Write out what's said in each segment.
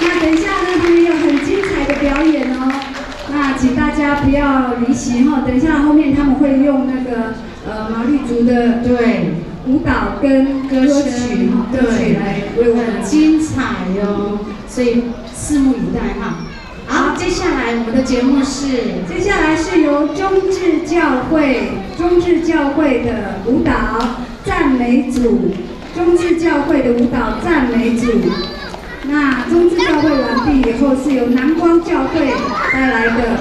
那等一下呢，他们有很精彩的表演哦。那请大家不要离席哈，等一下后面他们会用那个毛利族的对舞蹈跟歌曲对来为我们很精彩哟，所以拭目以待哈。好，接下来我们的节目是，接下来是由中智教会的舞蹈赞美组，中智教会的舞蹈赞美组。那中智教会完毕以后，是由南光教会带来的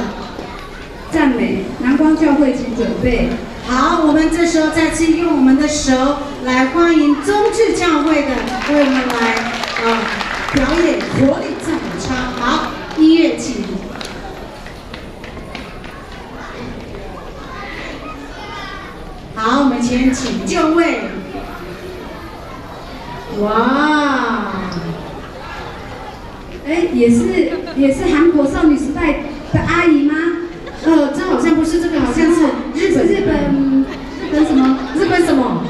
赞美。南光教会请准备。好，我们这时候再次用我们的手来欢迎中智教会的为我们来表演活力赞美操。好，音乐请。好，我们先请就位。哇！哎，也是韩国少女时代的阿姨吗？这好像不是，这个好像是日本什么？日本什么？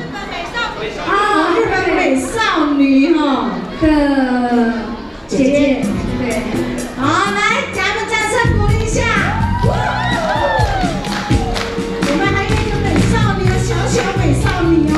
啊，日本美少女哈的姐姐，对。好，来，给他们掌声鼓励一下。我们还有一个美少女，小美少女哦。